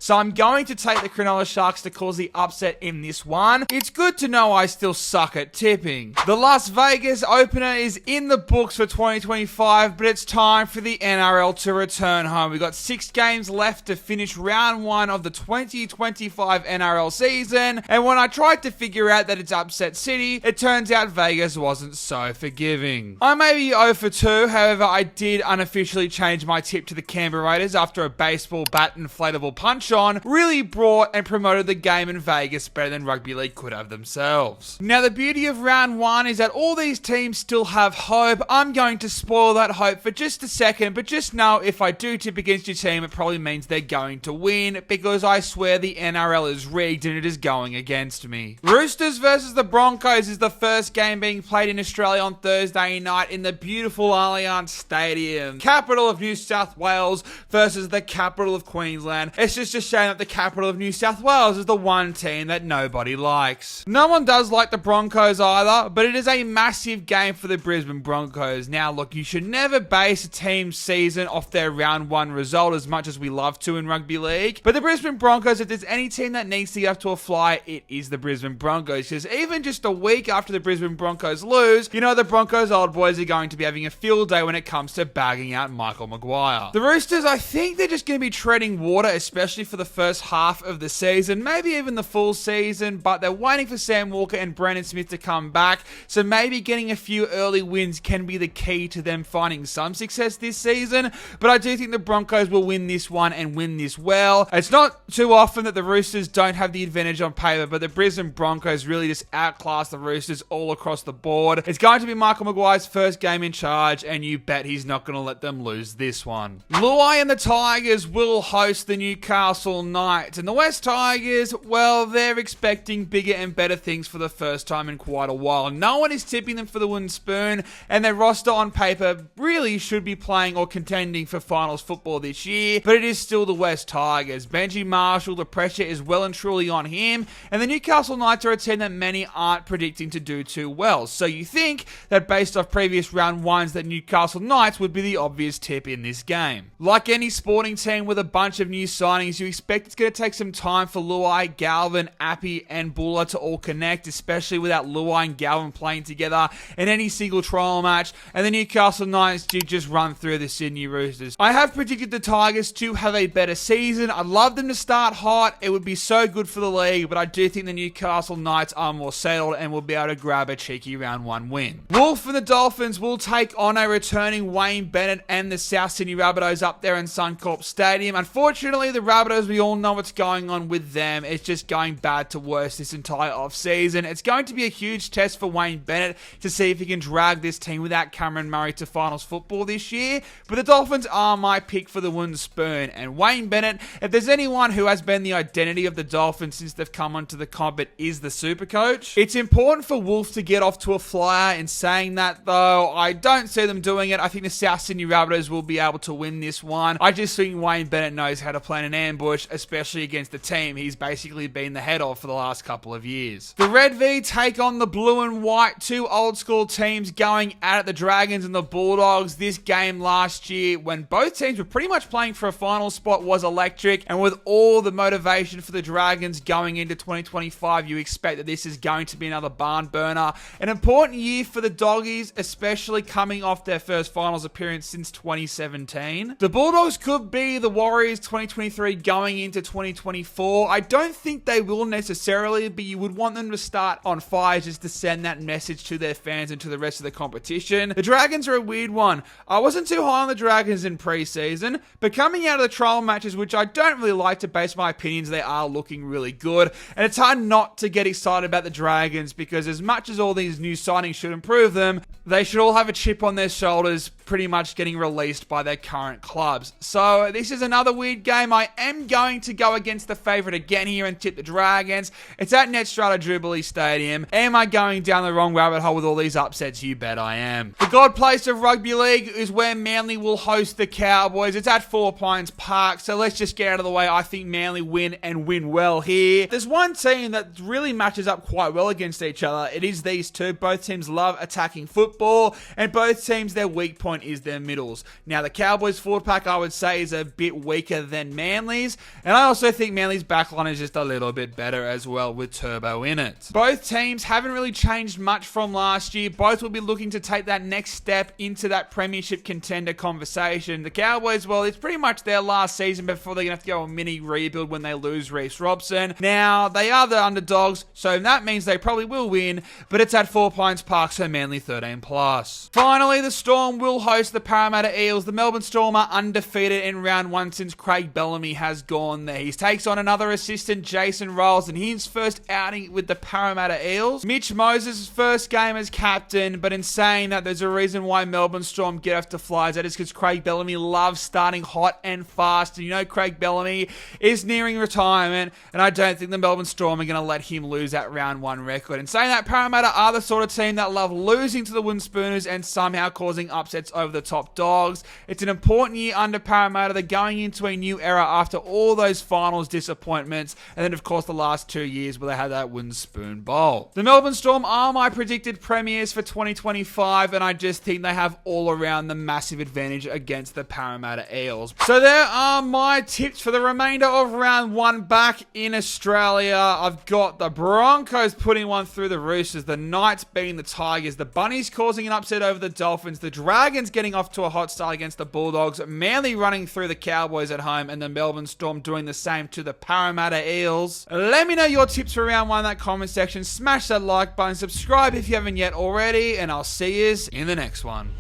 So I'm going to take the Cronulla Sharks to cause the upset in this one. It's good to know I still suck at tipping. The Las Vegas opener is in the books for 2025, but it's time for the NRL to return home. We've got 6 games left to finish round 1 of the 2025 NRL season, and when I tried to figure out that it's upset city, it turns out Vegas wasn't so forgiving. I may be 0 for 2, however I did unofficially change my tip to the Canberra Raiders after a baseball bat inflatable punch-on really brought and promoted the game in Vegas better than rugby league could have themselves. Now the beauty of round 1 is that all these teams still have hope. I'm going to spoil that hope for just a second, but just know if I do tip against your team, it probably means they're going to win, because I swear the NRL is rigged and it is going against me. Roosters versus the Broncos is the first game being played in Australia on Thursday night in the beautiful Allianz Stadium. Capital of New South Wales versus the capital of Queensland. It's just a shame that the capital of New South Wales is the one team that nobody likes. No one does like the Broncos either, but it is a massive game for the Brisbane Broncos. Now look, you should never base a team's season off their round 1 result as much as we love to in rugby league, but the Brisbane Broncos, if there's any team that needs to get off to a fly, it is the Brisbane Broncos, because even just a week after the Brisbane Broncos lose, you know the Broncos old boys are going to be having a field day when it comes to bagging out Michael Maguire. The Roosters, I think they're just going to be treading water, especially for the first half of the season, maybe even the full season, but they're waiting for Sam Walker and Brandon Smith to come back, so maybe getting a few early wins can be the key to them finding some success this season, but I do think the Broncos will win this one and win this well. It's not too often that the Roosters don't have the advantage on paper, but the Brisbane Broncos really just outclass the Roosters all across the board. It's going to be Michael Maguire's first game in charge, and you bet he's not going to let them lose this one. Luai and the Tigers will host the Newcastle Knights, and the West Tigers, well, they're expecting bigger and better things for the first time in quite a while. No one is tipping them for the wooden spoon, and their roster on paper really should be playing or contending for finals football this year, but it is still the West Tigers. Benji Marshall, the pressure is well and truly on him, and the Newcastle Knights are a team that many aren't predicting to do too well. So you think that based off previous round 1s that Newcastle Knights would be the obvious tip in this game. Like any sporting team with a bunch of new signings, you expect it's going to take some time for Luai, Galvin, Appy and Buller to all connect, especially without Luai and Galvin playing together in any single trial match, and the Newcastle Knights did just run through the Sydney Roosters. I have predicted the Tigers to have a better season. I'd love them to start hot. It would be so good for the league, but I do think the Newcastle Knights are more settled and will be able to grab a cheeky round 1 win. Wolf and the Dolphins will take on a returning Wayne Bennett and the South Sydney Rabbitohs up there in Suncorp Stadium. Unfortunately, the Rabbitohs, we all know what's going on with them. It's just going bad to worse this entire off-season. It's going to be a huge test for Wayne Bennett to see if he can drag this team without Cameron Murray to finals football this year, but the Dolphins are my pick for the wooden spoon, and Wayne Bennett, if there's anyone who has been the identity of the Dolphins since they've come onto the comp, it is the super coach. It's important for Wolf to get off to a flyer. In saying that though, I don't see them doing it. I think the South Sydney Rabbitohs will be able to win this one. I just think Wayne Bennett knows how to plan an ambush, especially against the team he's basically been the head of for the last couple of years. The Red V take on the Blue and White, two old school teams going at it, the Dragons and the Bulldogs. This game last year, when both teams were pretty much playing for a final spot, was electric, and with all the motivation for the Dragons going into 2025, you expect that this is going to be another barn burner. An important year for the Doggies, especially coming off their first finals appearance since 2017. The Bulldogs could be the Warriors 2023 going into 2024. I don't think they will necessarily, but you would want them to start on fire just to send that message to their fans and to the rest of the competition. The Dragons are a weird one. I wasn't too high on the Dragons in pre-season, but coming out of the trial matches, which I don't really like to base my opinions, they are looking really good, and it's hard not to get excited about the Dragons, because as much as all these new signings should improve them, they should all have a chip on their shoulders pretty much getting released by their current clubs. So this is another weird game. I am going to go against the favourite again here and tip the Dragons. It's at Netstrata Jubilee Stadium. Am I going down the wrong rabbit hole with all these upsets? You bet I am. The god place of rugby league is where Manly will host the Cowboys. It's at Four Pines Park, so let's just get out of the way. I think Manly win and win well here. There's one team that really matches up quite well against each other. It is these two. Both teams love attacking football, and both teams, their weak point is their middles. Now, the Cowboys forward pack, I would say, is a bit weaker than Manly's, is, and I also think Manly's backline is just a little bit better as well with Turbo in it. Both teams haven't really changed much from last year. Both will be looking to take that next step into that premiership contender conversation. The Cowboys, well, it's pretty much their last season before they're going to have to go a mini rebuild when they lose Reece Robson. Now, they are the underdogs, so that means they probably will win, but it's at 4 Pines Park, so Manly 13+. Finally, the Storm will host the Parramatta Eels. The Melbourne Storm are undefeated in round 1 since Craig Bellamy has gone there. He takes on another assistant, Jason Rolls, and his first outing with the Parramatta Eels. Mitch Moses' first game as captain, but in saying that, there's a reason why Melbourne Storm get off to flies. That is because Craig Bellamy loves starting hot and fast, and you know Craig Bellamy is nearing retirement, and I don't think the Melbourne Storm are going to let him lose that round 1 record. In saying that, Parramatta are the sort of team that love losing to the Wooden Spooners and somehow causing upsets over the top dogs. It's an important year under Parramatta. They're going into a new era after all those finals disappointments, and then of course the last 2 years where they had that Wooden Spoon Bowl. The Melbourne Storm are my predicted premiers for 2025, and I just think they have all around the massive advantage against the Parramatta Eels. So there are my tips for the remainder of round 1 back in Australia. I've got the Broncos putting one through the Roosters, the Knights beating the Tigers, the Bunnies causing an upset over the Dolphins, the Dragons getting off to a hot start against the Bulldogs, Manly running through the Cowboys at home, and the Melbourne Storm doing the same to the Parramatta Eels. Let me know your tips for round 1 in that comment section. Smash that like button, subscribe if you haven't yet already, and I'll see you in the next one.